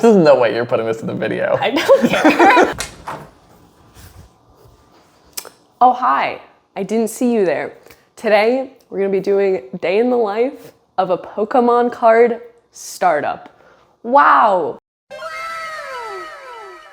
There's no way you're putting this in the video. I don't care. Oh, hi. I didn't see you there. Today, we're gonna be doing day in the life of a Pokemon card startup. Wow.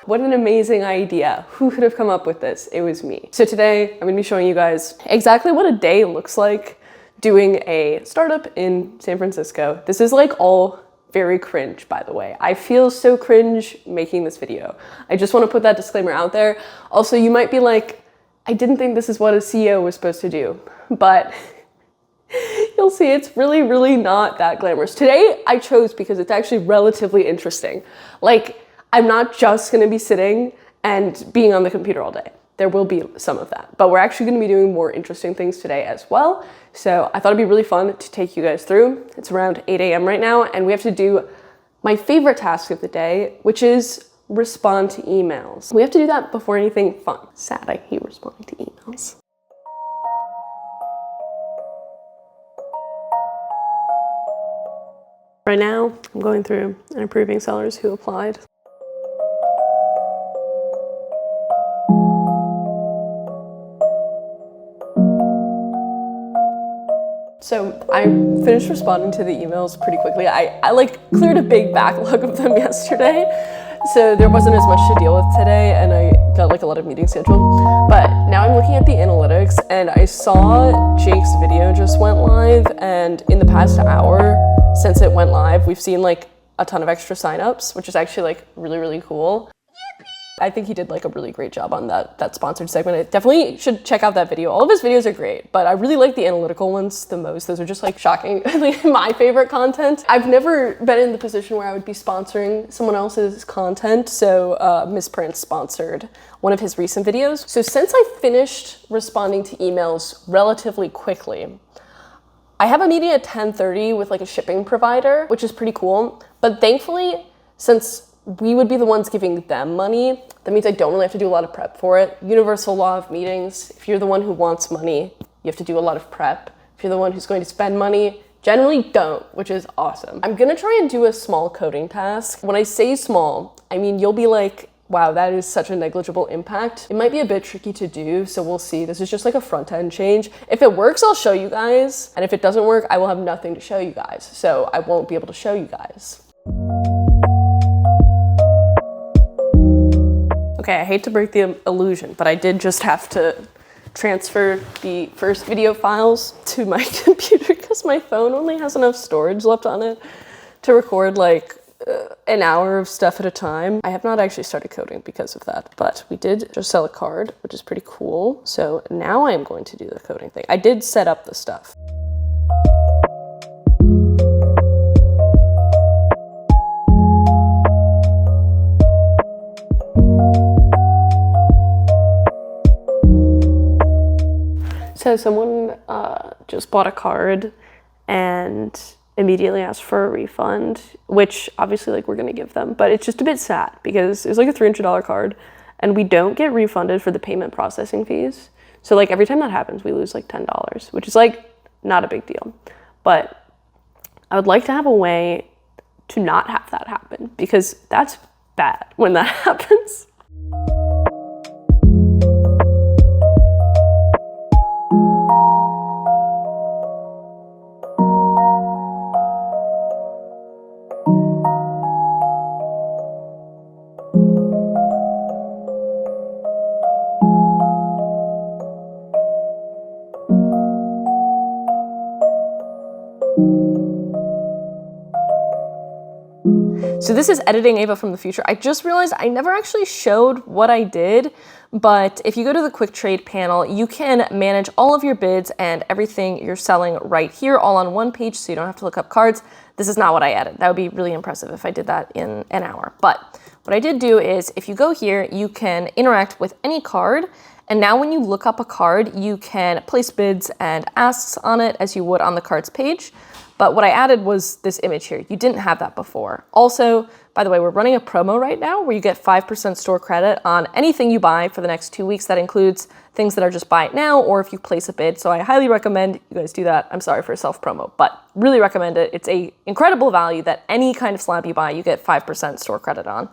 What an amazing idea. Who could have come up with this? It was me. So today, I'm gonna be showing you guys exactly what a day looks like doing a startup in San Francisco. This is like all very cringe, by the way. I feel so cringe making this video. I just wanna put that disclaimer out there. Also, you might be like, I didn't think this is what a CEO was supposed to do, but you'll see it's really, really not that glamorous. Today, I chose because it's actually relatively interesting. Like, I'm not just gonna be sitting and being on the computer all day. There will be some of that, but we're actually gonna be doing more interesting things today as well. So I thought it'd be really fun to take you guys through. It's around 8 a.m. right now, and we have to do my favorite task of the day, which is respond to emails. We have to do that before anything fun. Sad, I hate responding to emails. Right now, I'm going through and approving sellers who applied. So I finished responding to the emails pretty quickly. I like cleared a big backlog of them yesterday, so there wasn't as much to deal with today, and I got like a lot of meetings scheduled. But now I'm looking at the analytics, and I saw Jake's video just went live, and in the past hour since it went live, we've seen like a ton of extra signups, which is actually like really, really cool. I think he did like a really great job on that sponsored segment. I definitely should check out that video. All of his videos are great, but I really like the analytical ones the most. Those are just like shocking, my favorite content. I've never been in the position where I would be sponsoring someone else's content. So Miss Prince sponsored one of his recent videos. So since I finished responding to emails relatively quickly, I have a meeting at 10:30 with like a shipping provider, which is pretty cool. But thankfully, since we would be the ones giving them money, that means I don't really have to do a lot of prep for it. Universal law of meetings, if you're the one who wants money, you have to do a lot of prep. If you're the one who's going to spend money, generally don't, which is awesome. I'm gonna try and do a small coding task. When I say small, I mean you'll be like, wow, that is such a negligible impact. It might be a bit tricky to do, so we'll see. This is just like a front-end change. If it works, I'll show you guys, and if it doesn't work, I will have nothing to show you guys, so I won't be able to show you guys. Okay, I hate to break the illusion, but I did just have to transfer the first video files to my computer because my phone only has enough storage left on it to record like an hour of stuff at a time. I have not actually started coding because of that, but we did just sell a card, which is pretty cool. So now I am going to do the coding thing. I did set up the stuff. So someone just bought a card and immediately asked for a refund, which obviously like we're gonna give them, but it's just a bit sad because it was like a $300 card and we don't get refunded for the payment processing fees. So like every time that happens, we lose like $10, which is like not a big deal. But I would like to have a way to not have that happen because that's bad when that happens. So this is editing Ava from the future. I just realized I never actually showed what I did, but if you go to the quick trade panel, you can manage all of your bids and everything you're selling right here, all on one page, so you don't have to look up cards. This is not what I added. That would be really impressive if I did that in an hour. But what I did do is if you go here, you can interact with any card. And now when you look up a card, you can place bids and asks on it as you would on the cards page. But what I added was this image here. You didn't have that before. Also, by the way, we're running a promo right now where you get 5% store credit on anything you buy for the next 2 weeks. That includes things that are just buy it now or if you place a bid. So I highly recommend you guys do that. I'm sorry for self-promo, but really recommend it. It's a incredible value that any kind of slab you buy, you get 5% store credit on.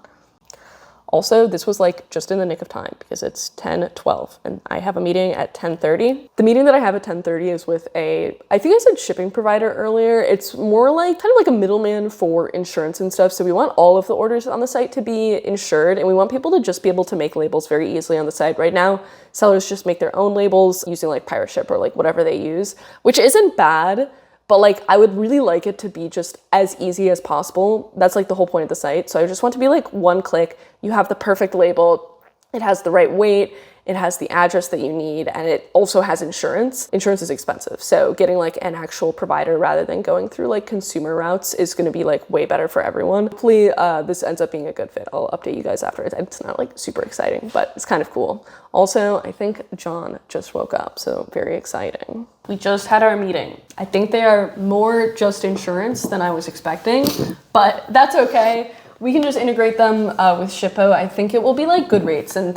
Also, this was like just in the nick of time because it's 10:12 and I have a meeting at 10:30. The meeting that I have at 10:30 is with I think I said shipping provider earlier. It's more like kind of like a middleman for insurance and stuff. So we want all of the orders on the site to be insured and we want people to just be able to make labels very easily on the site. Right now, sellers just make their own labels using like Pirate Ship or like whatever they use, which isn't bad. But like, I would really like it to be just as easy as possible. That's like the whole point of the site. So I just want to be like one click. You have the perfect label. It has the right weight. It has the address that you need. And it also has insurance. Insurance is expensive. So getting like an actual provider rather than going through like consumer routes is going to be like way better for everyone. Hopefully this ends up being a good fit. I'll update you guys afterwards. It's not like super exciting, but it's kind of cool. Also, I think John just woke up, so very exciting. We just had our meeting. I think they are more just insurance than I was expecting, but that's okay. We can just integrate them with Shippo. I think it will be like good rates, and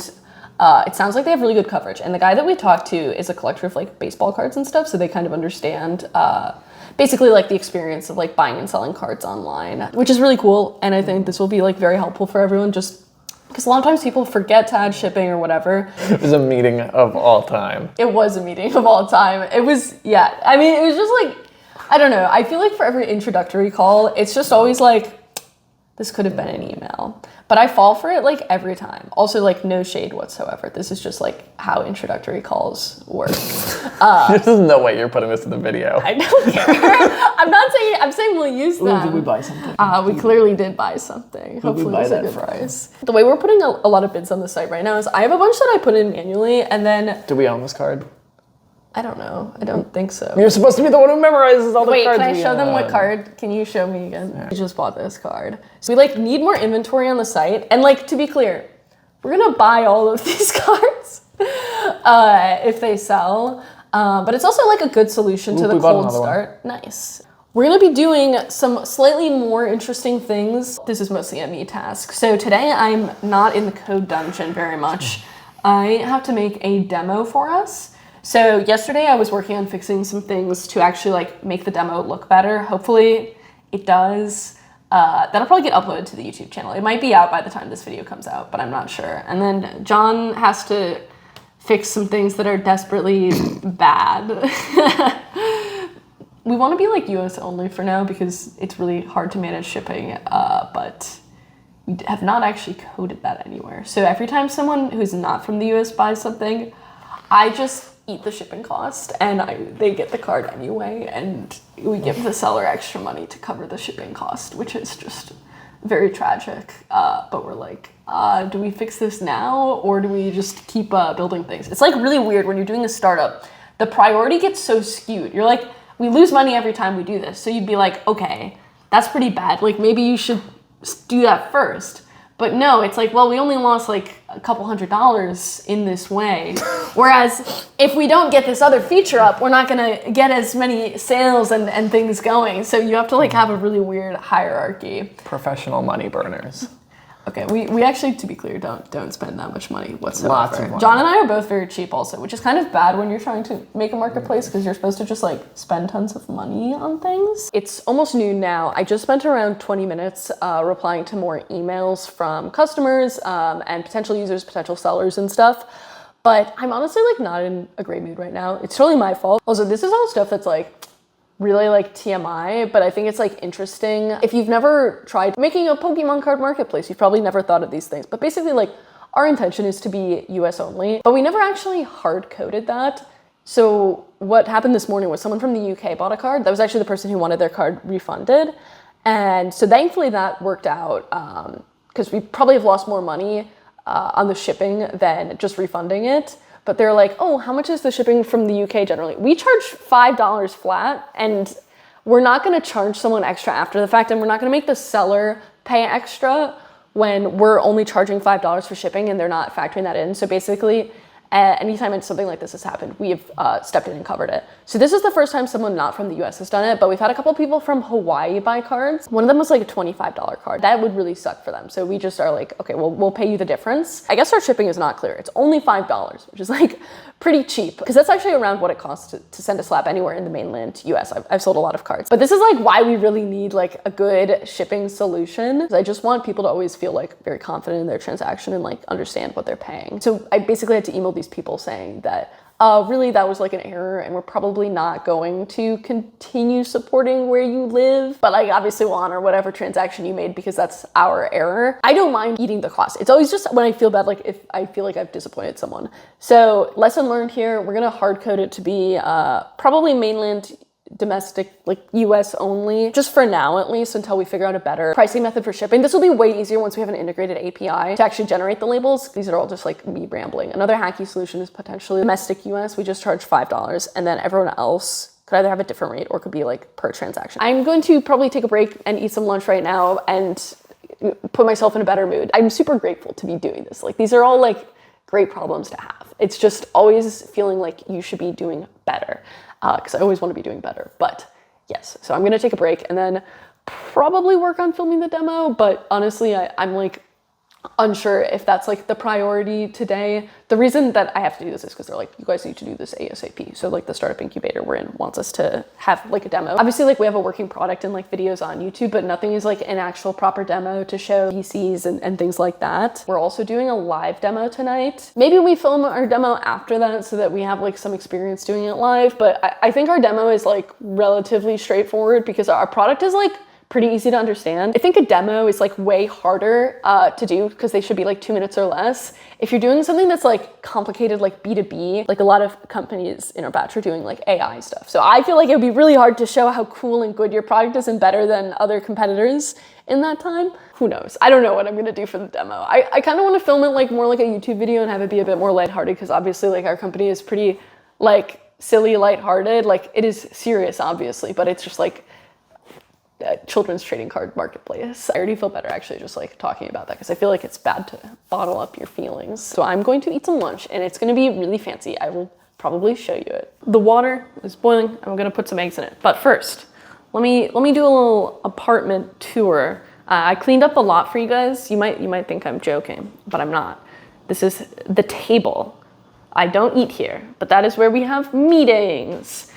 it sounds like they have really good coverage. And the guy that we talked to is a collector of like baseball cards and stuff, so they kind of understand basically like the experience of like buying and selling cards online, which is really cool. And I think this will be like very helpful for everyone, just because a lot of times people forget to add shipping or whatever. It was a meeting of all time. It was a meeting of all time. It was, yeah. I mean, it was just like, I don't know. I feel like for every introductory call, it's just always like, this could have been an email. But I fall for it like every time. Also like no shade whatsoever. This is just like how introductory calls work. There's no way you're putting this in the video. I don't care. I'm not saying, I'm saying we'll use them. Did we buy something? We clearly did buy something. Hopefully it's a good price. The way we're putting a lot of bids on the site right now is I have a bunch that I put in manually and then... Do we own this card? I don't know. I don't think so. You're supposed to be the one who memorizes all the cards. Wait, can I show them what card? Can you show me again? Yeah. I just bought this card. So we like need more inventory on the site. And like, to be clear, we're gonna buy all of these cards if they sell. But it's also like a good solution to the cold start. Nice. We're gonna be doing some slightly more interesting things. This is mostly a me task. So today I'm not in the code dungeon very much. I have to make a demo for us. So yesterday I was working on fixing some things to actually like make the demo look better. Hopefully it does. That'll probably get uploaded to the YouTube channel. It might be out by the time this video comes out, but I'm not sure. And then John has to fix some things that are desperately bad. We want to be like US only for now because it's really hard to manage shipping, but we have not actually coded that anywhere. So every time someone who's not from the US buys something, I just eat the shipping cost and they get the card anyway, and we give the seller extra money to cover the shipping cost, which is just very tragic. But we're like, do we fix this now or do we just keep building things? It's like really weird when you're doing a startup. The priority gets so skewed. You're like, we lose money every time we do this. So you'd be like, okay, that's pretty bad. Like maybe you should do that first. But no, it's like, well, we only lost like a couple $100 in this way. Whereas if we don't get this other feature up, we're not gonna get as many sales and things going. So you have to like have a really weird hierarchy. Professional money burners. Okay, we actually, to be clear, don't spend that much money whatsoever. Lots of money. John and I are both very cheap also, which is kind of bad when you're trying to make a marketplace because you're supposed to just like spend tons of money on things. It's almost noon now. I just spent around 20 minutes replying to more emails from customers and potential users, potential sellers and stuff. But I'm honestly like not in a great mood right now. It's totally my fault. Also, this is all stuff that's like really like TMI, but I think it's like interesting. If you've never tried making a Pokemon card marketplace, you've probably never thought of these things. But basically like our intention is to be US only, but we never actually hard coded that. So what happened this morning was someone from the UK bought a card. That was actually the person who wanted their card refunded. And so thankfully that worked out because we probably have lost more money on the shipping than just refunding it. But they're like, oh, how much is the shipping from the UK generally? We charge $5 flat, and we're not gonna charge someone extra after the fact, and we're not gonna make the seller pay extra when we're only charging $5 for shipping and they're not factoring that in. So basically, Anytime something like this has happened, we have stepped in and covered it. So this is the first time someone not from the US has done it, but we've had a couple people from Hawaii buy cards. One of them was like a $25 card. That would really suck for them. So we just are like, okay, well, we'll pay you the difference. I guess our shipping is not clear. It's only $5, which is like pretty cheap, because that's actually around what it costs to send a slab anywhere in the mainland US. I've sold a lot of cards, but this is like why we really need like a good shipping solution. I just want people to always feel like very confident in their transaction and like understand what they're paying. So I basically had to email these people saying that really that was like an error and we're probably not going to continue supporting where you live, but like obviously we'll honor whatever transaction you made because that's our error. I don't mind eating the cost. It's always just when I feel bad, like if I feel like I've disappointed someone. So lesson learned here, we're gonna hard code it to be probably mainland domestic, like US only, just for now at least, until we figure out a better pricing method for shipping. This will be way easier once we have an integrated API to actually generate the labels. These are all just like me rambling. Another hacky solution is potentially domestic US. We just charge $5 and then everyone else could either have a different rate or could be like per transaction. I'm going to probably take a break and eat some lunch right now and put myself in a better mood. I'm super grateful to be doing this. Like these are all like great problems to have. It's just always feeling like you should be doing better. Because I always want to be doing better, but yes. So I'm gonna take a break and then probably work on filming the demo, but honestly, I'm like unsure if that's like the priority today. The reason that I have to do this is because they're like, you guys need to do this ASAP. So like the startup incubator we're in wants us to have like a demo. Obviously like we have a working product and like videos on YouTube, but nothing is like an actual proper demo to show PCs and things like that. We're also doing a live demo tonight. Maybe we film our demo after that so that we have like some experience doing it live, but I think our demo is like relatively straightforward because our product is like pretty easy to understand. I think a demo is like way harder to do because they should be like 2 minutes or less. If you're doing something that's like complicated, like B2B, like a lot of companies in our batch are doing like AI stuff. So I feel like it would be really hard to show how cool and good your product is and better than other competitors in that time. Who knows? I don't know what I'm gonna do for the demo. I kind of want to film it like more like a YouTube video and have it be a bit more lighthearted because obviously like our company is pretty like silly, lighthearted. Like it is serious obviously, but it's just like children's trading card marketplace. I already feel better actually just like talking about that because I feel like it's bad to bottle up your feelings. So I'm going to eat some lunch and it's going to be really fancy. I will probably show you it. The water is boiling. I'm going to put some eggs in it. But first, let me do a little apartment tour. I cleaned up a lot for you guys. You might think I'm joking, but I'm not. This is the table. I don't eat here, but that is where we have meetings.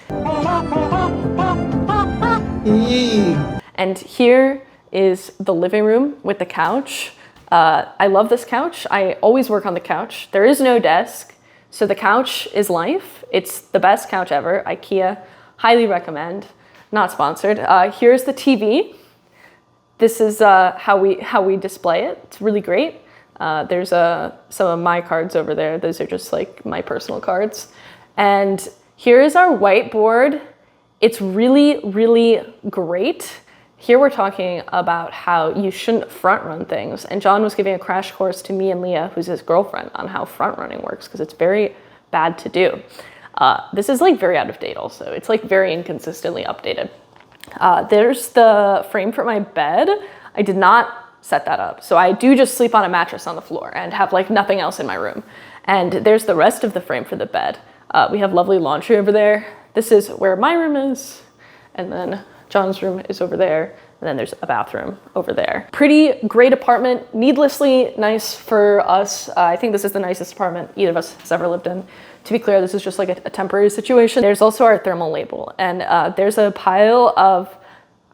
And here is the living room with the couch. I love this couch. I always work on the couch. There is no desk, so the couch is life. It's the best couch ever. IKEA, highly recommend. Not sponsored. Here's the TV. This is how we display it. It's really great. There's some of my cards over there. Those are just like my personal cards. And here is our whiteboard. It's really, really great. Here we're talking about how you shouldn't front run things. And John was giving a crash course to me and Leah, who's his girlfriend, on how front running works because it's very bad to do. This is like very out of date also. It's like very inconsistently updated. There's the frame for my bed. I did not set that up. So I do just sleep on a mattress on the floor and have like nothing else in my room. And there's the rest of the frame for the bed. We have lovely laundry over there. This is where my room is. And then John's room is over there. And then there's a bathroom over there. Pretty great apartment, needlessly nice for us. I think this is the nicest apartment either of us has ever lived in. To be clear, this is just like a temporary situation. There's also our thermal label. And there's a pile of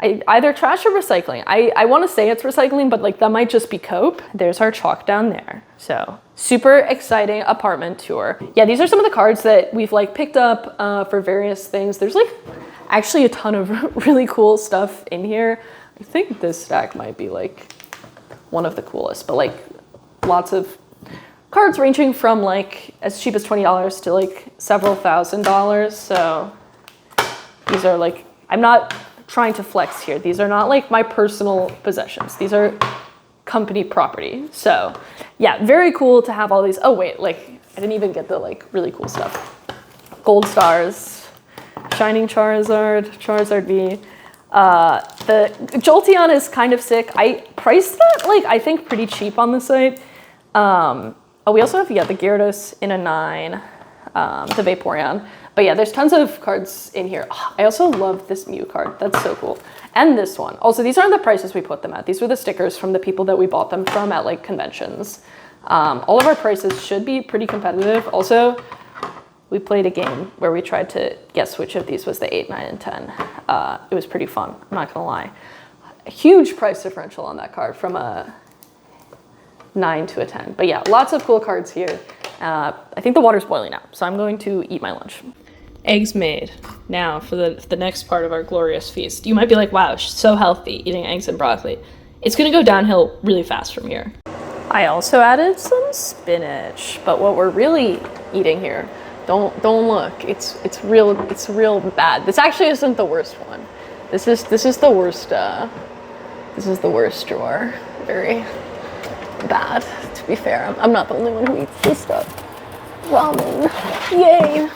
either trash or recycling. I want to say it's recycling, but like that might just be cope. There's our chalk down there. So super exciting apartment tour. Yeah, these are some of the cards that we've like picked up for various things. There's like actually a ton of really cool stuff in here. I think this stack might be like one of the coolest, but like lots of cards ranging from like as cheap as $20 to like several $1,000s. So these are like, I'm not trying to flex here. These are not like my personal possessions. These are company property. So yeah, very cool to have all these. Oh wait, like I didn't even get the like really cool stuff. Gold stars, Shining Charizard, Charizard V. The Jolteon is kind of sick. I priced that like I think pretty cheap on the site. Oh, we also have, yeah, the Gyarados in a 9, the Vaporeon. But yeah, there's tons of cards in here. Oh, I also love this Mew card. That's so cool. And this one. Also, these aren't the prices we put them at. These were the stickers from the people that we bought them from at like conventions. All of our prices should be pretty competitive. Also, we played a game where we tried to guess which of these was the 8, 9, and 10. It was pretty fun, I'm not gonna lie. A huge price differential on that card from a 9 to a 10. But yeah, lots of cool cards here. I think the water's boiling now, so I'm going to eat my lunch. Eggs made. Now for the next part of our glorious feast. You might be like, wow, she's so healthy eating eggs and broccoli. It's gonna go downhill really fast from here. I also added some spinach, but what we're really eating here, don't look. It's real bad. This actually isn't the worst one. This is the worst. This is the worst drawer. Very bad. To be fair, I'm not the only one who eats this stuff. Ramen, yay!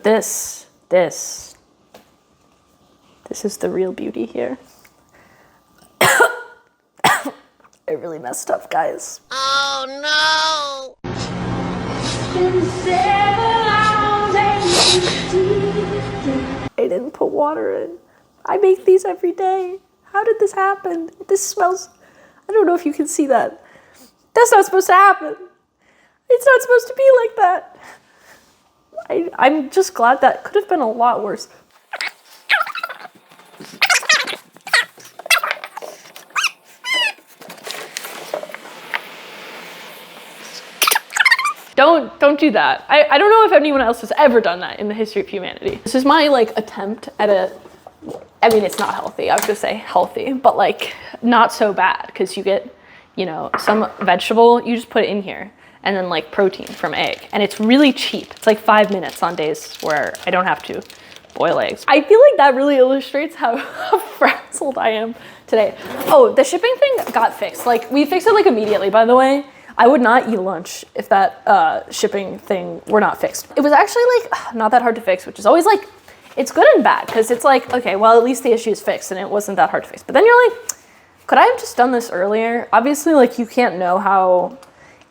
This is the real beauty here. I really messed up, guys. Oh no! I didn't put water in. I make these every day. How did this happen? This smells, I don't know if you can see that. That's not supposed to happen. It's not supposed to be like that. I'm just glad that could have been a lot worse. Don't do that. I don't know if anyone else has ever done that in the history of humanity. This is my like attempt at I mean, it's not healthy. I was gonna say healthy, but like not so bad because you get, you know, some vegetable, you just put it in here and then like protein from egg. And it's really cheap. It's like 5 minutes on days where I don't have to boil eggs. I feel like that really illustrates how frazzled I am today. Oh, the shipping thing got fixed. Like we fixed it like immediately, by the way. I would not eat lunch if that shipping thing were not fixed. It was actually like not that hard to fix, which is always like, it's good and bad because it's like, okay, well, at least the issue is fixed and it wasn't that hard to fix. But then you're like, could I have just done this earlier? Obviously, like you can't know how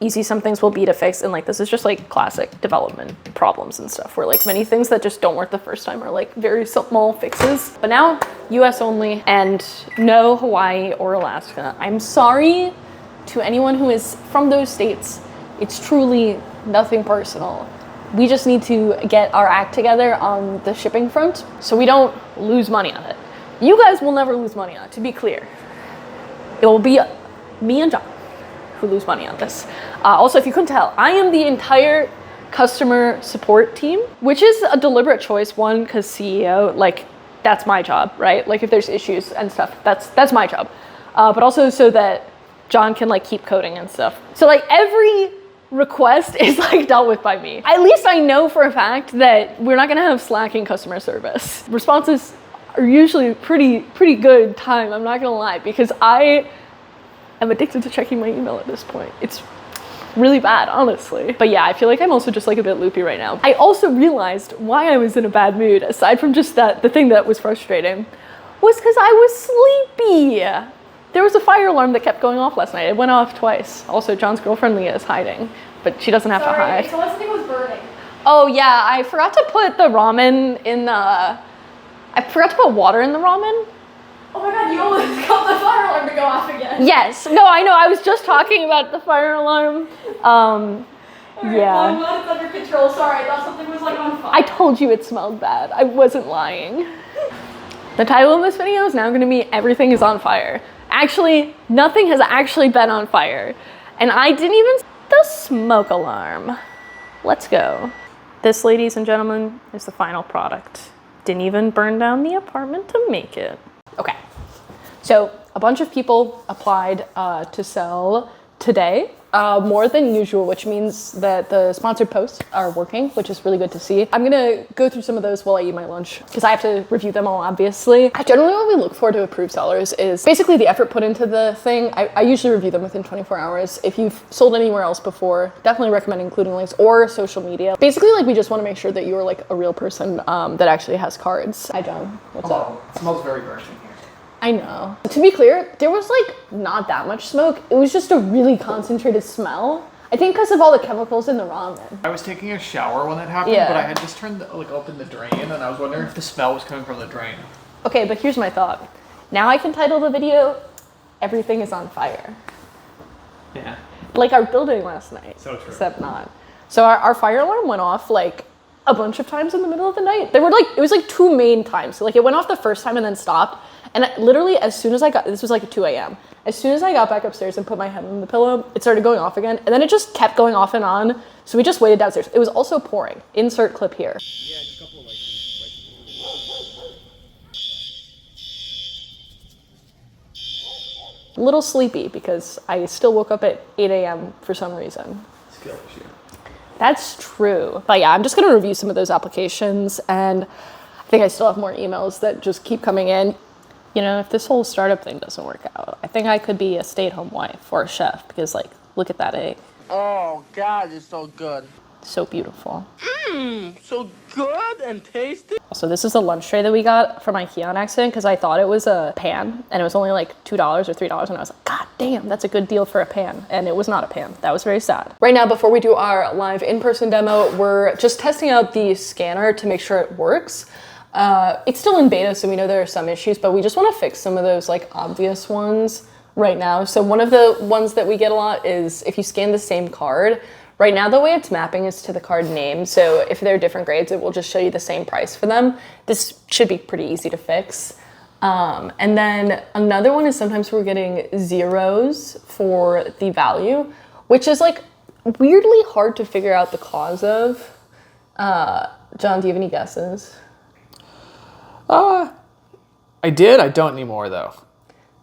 easy some things will be to fix. And like, this is just like classic development problems and stuff where like many things that just don't work the first time are like very small fixes. But now US only and no Hawaii or Alaska. I'm sorry to anyone who is from those states. It's truly nothing personal. We just need to get our act together on the shipping front so we don't lose money on it. You guys will never lose money on it, to be clear. It will be me and John who lose money on this. Also, if you couldn't tell, I am the entire customer support team, which is a deliberate choice. One, because CEO, like that's my job, right? Like if there's issues and stuff, that's my job. But also so that John can like keep coding and stuff. So like every request is like dealt with by me. At least I know for a fact that we're not gonna have slacking customer service. Responses are usually pretty good time, I'm not gonna lie, because I am addicted to checking my email at this point. It's really bad, honestly. But yeah, I feel like I'm also just like a bit loopy right now. I also realized why I was in a bad mood, aside from just that, the thing that was frustrating, was because I was sleepy. There was a fire alarm that kept going off last night. It went off twice. Also, John's girlfriend Leah is hiding, but she doesn't have to hide. I thought something was burning. Oh yeah, I forgot to put the ramen in the, I forgot to put water in the ramen. Oh my god, you almost got the fire alarm to go off again. Yes, no, I know, I was just talking about the fire alarm. Alright, Yeah. well, I'm glad it's under control. Sorry, I thought something was like on fire. I told you it smelled bad. I wasn't lying. The title of this video is now gonna be Everything is on Fire. Actually, nothing has actually been on fire. And I didn't even set the smoke alarm. Let's go. This, ladies and gentlemen, is the final product. Didn't even burn down the apartment to make it. Okay, so a bunch of people applied to sell today, more than usual, which means that the sponsored posts are working, which is really good to see. I'm gonna go through some of those while I eat my lunch because I have to review them all, obviously. Generally what we look for to approve sellers is basically the effort put into the thing. I usually review them within 24 hours. If you've sold anywhere else before, definitely recommend including links or social media. Basically, like we just want to make sure that you're like a real person that actually has cards. Hi John, what's up? It smells very gross in here. I know. To be clear, there was like not that much smoke. It was just a really concentrated smell. I think because of all the chemicals in the ramen. I was taking a shower when that happened, Yeah. but I had just opened the drain, and I was wondering if the smell was coming from the drain. Okay, but here's my thought. Now I can title the video, Everything is on Fire. Yeah. Like our building last night. So true. Except not. So our fire alarm went off like a bunch of times in the middle of the night. There were like, it was like 2 main times. So like it went off the first time and then stopped. And literally as soon as this was like at 2 a.m. As soon as I got back upstairs and put my head on the pillow, it started going off again. And then it just kept going off and on. So we just waited downstairs. It was also pouring. Insert clip here. Yeah, a couple of A little sleepy because I still woke up at 8 a.m. for some reason. skill issue. That's true. But yeah, I'm just gonna review some of those applications, and I think I still have more emails that just keep coming in. You know, if this whole startup thing doesn't work out, I think I could be a stay-at-home wife or a chef because like, look at that egg. Oh God, it's so good. So beautiful. So good and tasty. So this is the lunch tray that we got from IKEA on accident because I thought it was a pan and it was only like $2 or $3 and I was like, God damn, that's a good deal for a pan. And it was not a pan. That was very sad. Right now, before we do our live in-person demo, we're just testing out the scanner to make sure it works. It's still in beta, so we know there are some issues, but we just want to fix some of those like obvious ones right now. So one of the ones that we get a lot is if you scan the same card. Right now, the way it's mapping is to the card name. So if they're different grades, it will just show you the same price for them. This should be pretty easy to fix. And then another one is sometimes we're getting zeros for the value, which is like weirdly hard to figure out the cause of. John, do you have any guesses? I did. I don't anymore though.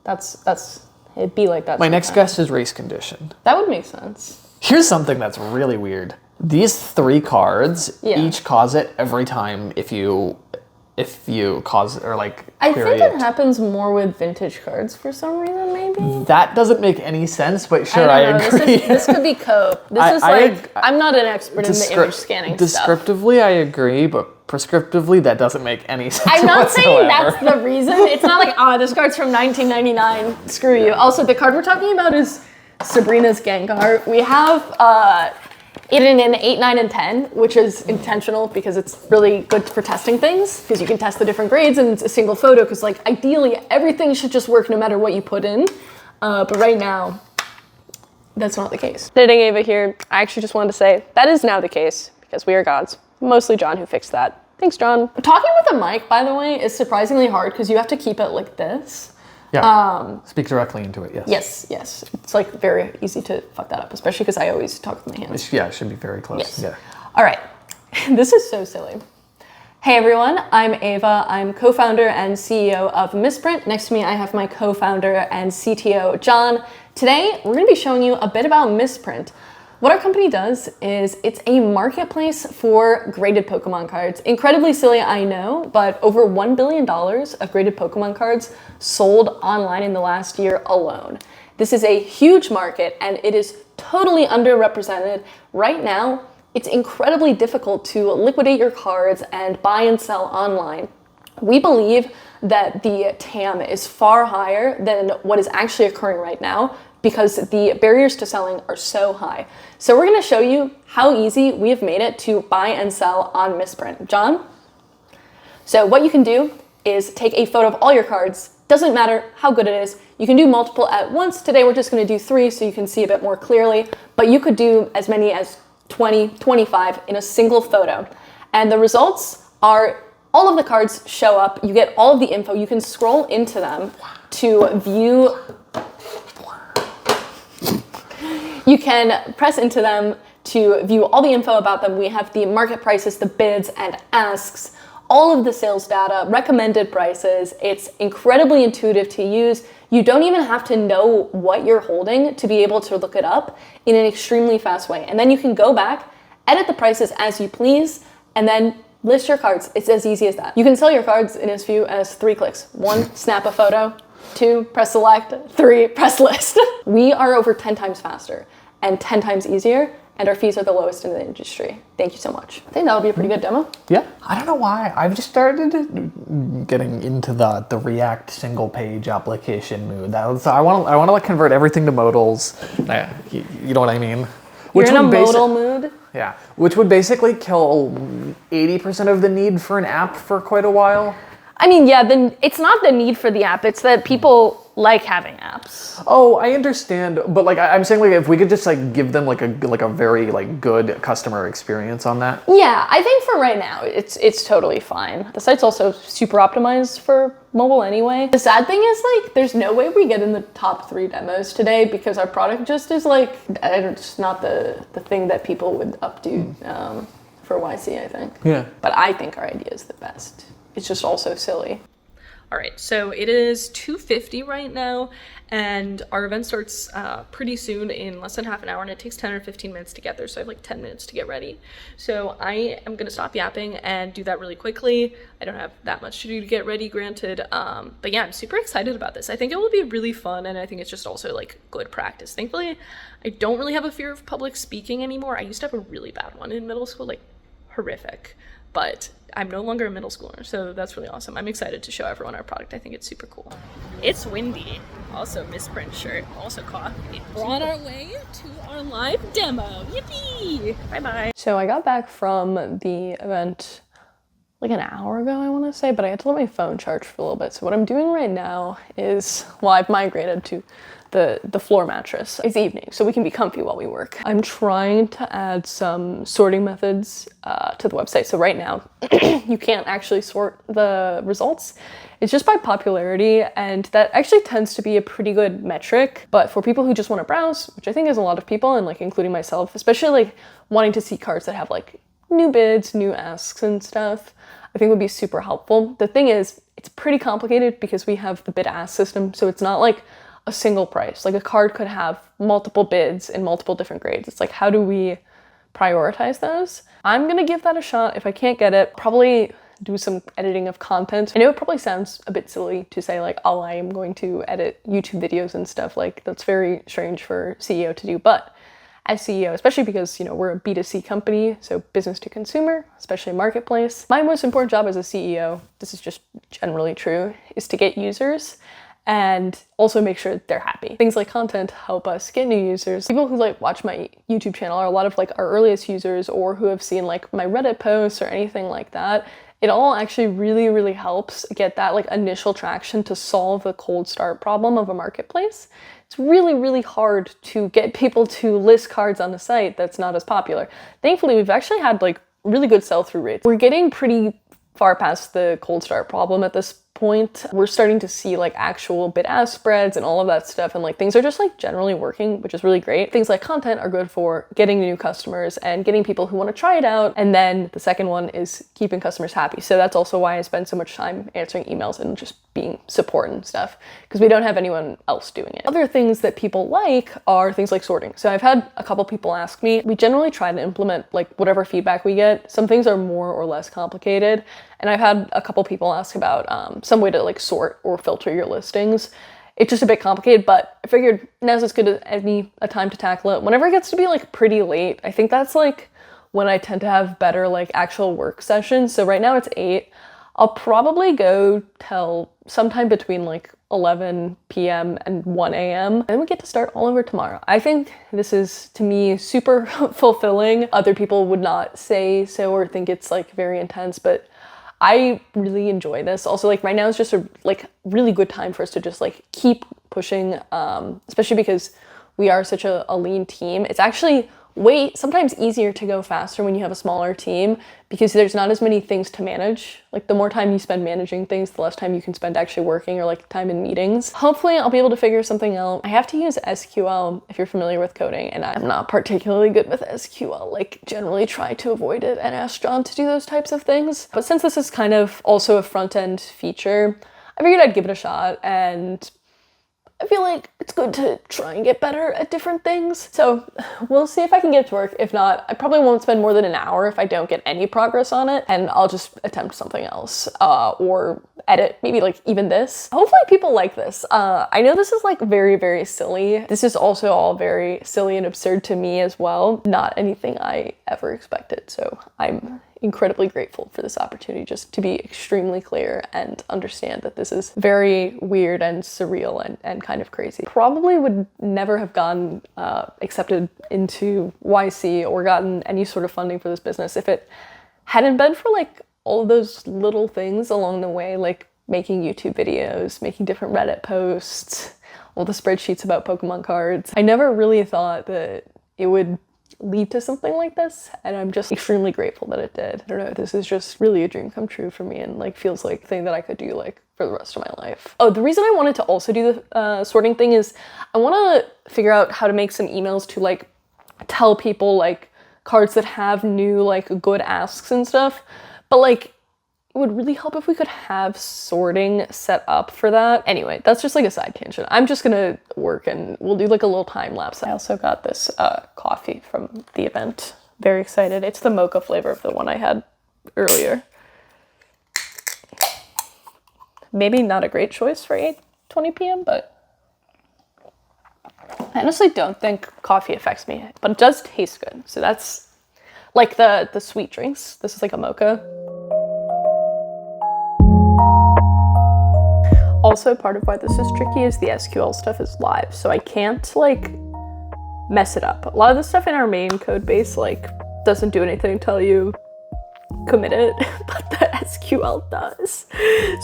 It'd be like that. My next sometimes. guess is race condition. That would make sense. Here's something that's really weird. These 3 cards Yeah. each cause it every time if you cause or like I query think it happens more with vintage cards for some reason, maybe. That doesn't make any sense, but sure, I don't know. agree. This could be cope. I'm not an expert in the image scanning stuff. Descriptively, I agree, but prescriptively, that doesn't make any sense. I'm not saying whatsoever. that's the reason. It's not like, this card's from 1999. Screw you. Also, the card we're talking about is Sabrina's Gengar. We have it in an 8, 9, and 10, which is intentional because it's really good for testing things because you can test the different grades and it's a single photo because like ideally everything should just work no matter what you put in. But right now, that's not the case. Editing Ava here. I actually just wanted to say that is now the case because we are gods. Mostly John who fixed that. Thanks, John. Talking with a mic, by the way, is surprisingly hard because you have to keep it like this. Yeah. Speak directly into it. Yes. Yes. It's like very easy to fuck that up, especially because I always talk with my hands. Yeah, it should be very close. Yes. Yeah. All right. This is so silly. Hey everyone, I'm Ava. I'm co-founder and CEO of Misprint. Next to me, I have my co-founder and CTO, John. Today, we're going to be showing you a bit about Misprint. What our company does is it's a marketplace for graded Pokemon cards. Incredibly silly, I know, but over $1 billion of graded Pokemon cards sold online in the last year alone. This is a huge market and it is totally underrepresented. Right now, it's incredibly difficult to liquidate your cards and buy and sell online. We believe that the TAM is far higher than what is actually occurring right now because the barriers to selling are so high. So we're gonna show you how easy we have made it to buy and sell on Misprint. John? So what you can do is take a photo of all your cards. Doesn't matter how good it is. You can do multiple at once. Today we're just gonna do 3 so you can see a bit more clearly, but you could do as many as 20, 25 in a single photo. And the results are all of the cards show up. You get all of the info. You can scroll into them to view. You can press into them to view all the info about them. We have the market prices, the bids and asks, all of the sales data, recommended prices. It's incredibly intuitive to use. You don't even have to know what you're holding to be able to look it up in an extremely fast way. And then you can go back, edit the prices as you please, and then list your cards. It's as easy as that. You can sell your cards in as few as 3 clicks. 1, snap a photo. 2, press select. 3, press list. We are over 10 times faster and 10 times easier and our fees are the lowest in the industry. Thank you so much. I think that'll be a pretty good demo. Yeah. I don't know why. I've just started getting into the React single page application mood. I want to like convert everything to modals. You know what I mean? You're in a modal mood? Yeah. Which would basically kill 80% of the need for an app for quite a while. I mean, yeah, then it's not the need for the app, it's that people like having apps. Oh, I understand, but like I'm saying, like if we could just like give them like a very like good customer experience on that. Yeah, I think for right now, it's totally fine. The site's also super optimized for mobile anyway. The sad thing is like, there's no way we get in the top 3 demos today because our product just is like, it's not the thing that people would updo for YC, I think. Yeah. But I think our idea is the best. It's just also silly. All right, so it is 2:50 right now, and our event starts pretty soon in less than half an hour, and it takes 10 or 15 minutes to get there, so I have like 10 minutes to get ready. So I am gonna stop yapping and do that really quickly. I don't have that much to do to get ready, granted, but yeah, I'm super excited about this. I think it will be really fun, and I think it's just also like good practice. Thankfully, I don't really have a fear of public speaking anymore. I used to have a really bad one in middle school, like horrific, but I'm no longer a middle schooler, so that's really awesome. I'm excited to show everyone our product. I think it's super cool. It's windy. Also misprint shirt, also coffee. We're on our way to our live demo. Yippee! Bye-bye. So I got back from the event like an hour ago, I want to say, but I had to let my phone charge for a little bit. So what I'm doing right now is, well, I've migrated to the floor mattress. It's evening, so we can be comfy while we work. I'm trying to add some sorting methods to the website. So right now, you can't actually sort the results. It's just by popularity, and that actually tends to be a pretty good metric. But for people who just want to browse, which I think is a lot of people, and like including myself, especially like wanting to see cards that have like new bids, new asks and stuff, I think would be super helpful. The thing is, it's pretty complicated because we have the bid ask system, so it's not like a single price. Like a card could have multiple bids in multiple different grades. It's like, how do we prioritize those? I'm gonna give that a shot. If I can't get it, probably do some editing of content. I know it probably sounds a bit silly to say like, oh, I am going to edit YouTube videos and stuff. Like that's very strange for CEO to do, but as CEO, especially because, you know, we're a B2C company, so business to consumer, especially marketplace, my most important job as a CEO, this is just generally true, is to get users and also make sure they're happy. Things like content help us get new users. People who like watch my YouTube channel are a lot of like our earliest users, or who have seen like my Reddit posts or anything like that. It all actually really, really helps get that like initial traction to solve the cold start problem of a marketplace. It's really, really hard to get people to list cards on the site that's not as popular. Thankfully, we've actually had like really good sell-through rates. We're getting pretty far past the cold start problem at this point. We're starting to see like actual bid ask spreads and all of that stuff, and like things are just like generally working, which is really great. Things like content are good for getting new customers and getting people who want to try it out. And then the second one is keeping customers happy. So that's also why I spend so much time answering emails and just being support and stuff, because we don't have anyone else doing it. Other things that people like are things like sorting. So I've had a couple people ask me. We generally try to implement like whatever feedback we get. Some things are more or less complicated, and I've had a couple people ask about some way to like sort or filter your listings. It's just a bit complicated, but I figured now's as good as any a time to tackle it. Whenever it gets to be like pretty late, I think that's like when I tend to have better like actual work sessions. So right now it's 8. I'll probably go till sometime between like 11 p.m. and 1 a.m. and then we get to start all over tomorrow. I think this is, to me, super fulfilling. Other people would not say so or think it's like very intense, but I really enjoy this. Also, like right now is just a like really good time for us to just like keep pushing, especially because we are such a lean team. It's actually sometimes easier to go faster when you have a smaller team because there's not as many things to manage. Like the more time you spend managing things, the less time you can spend actually working or like time in meetings. Hopefully I'll be able to figure something out. I have to use SQL if you're familiar with coding, and I'm not particularly good with SQL. Like generally try to avoid it and ask John to do those types of things. But since this is kind of also a front-end feature, I figured I'd give it a shot, and I feel like it's good to try and get better at different things. So we'll see if I can get it to work. If not, I probably won't spend more than an hour if I don't get any progress on it, and I'll just attempt something else or edit maybe like even this. Hopefully people like this. I know this is like very, very silly. This is also all very silly and absurd to me as well. Not anything I ever expected. So I'm incredibly grateful for this opportunity just to be extremely clear and understand that this is very weird and surreal and kind of crazy. Probably would never have gotten accepted into YC or gotten any sort of funding for this business if it hadn't been for like all of those little things along the way, like making YouTube videos, making different Reddit posts, all the spreadsheets about Pokemon cards. I never really thought that it would lead to something like this, and I'm just extremely grateful that it did. I don't know, this is just really a dream come true for me, and like feels like a thing that I could do like for the rest of my life. Oh, the reason I wanted to also do the sorting thing is I want to figure out how to make some emails to like tell people like cards that have new like good asks and stuff, but like it would really help if we could have sorting set up for that. Anyway, that's just like a side tangent. I'm just gonna work and we'll do like a little time lapse. I also got this coffee from the event. Very excited. It's the mocha flavor of the one I had earlier. Maybe not a great choice for 8:20 p.m., but I honestly don't think coffee affects me, but it does taste good. So that's like the sweet drinks. This is like a mocha. Also, part of why this is tricky is the SQL stuff is live, so I can't like mess it up. A lot of the stuff in our main code base like doesn't do anything until you commit it, but the SQL does.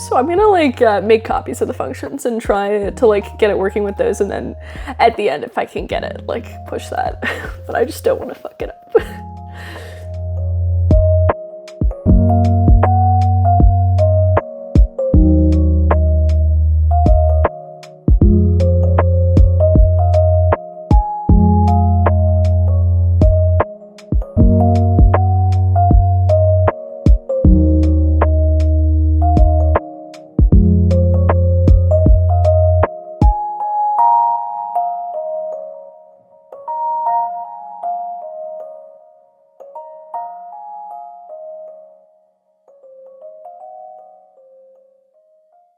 So I'm gonna like make copies of the functions and try to like get it working with those, and then at the end, if I can get it, like push that. But I just don't want to fuck it up.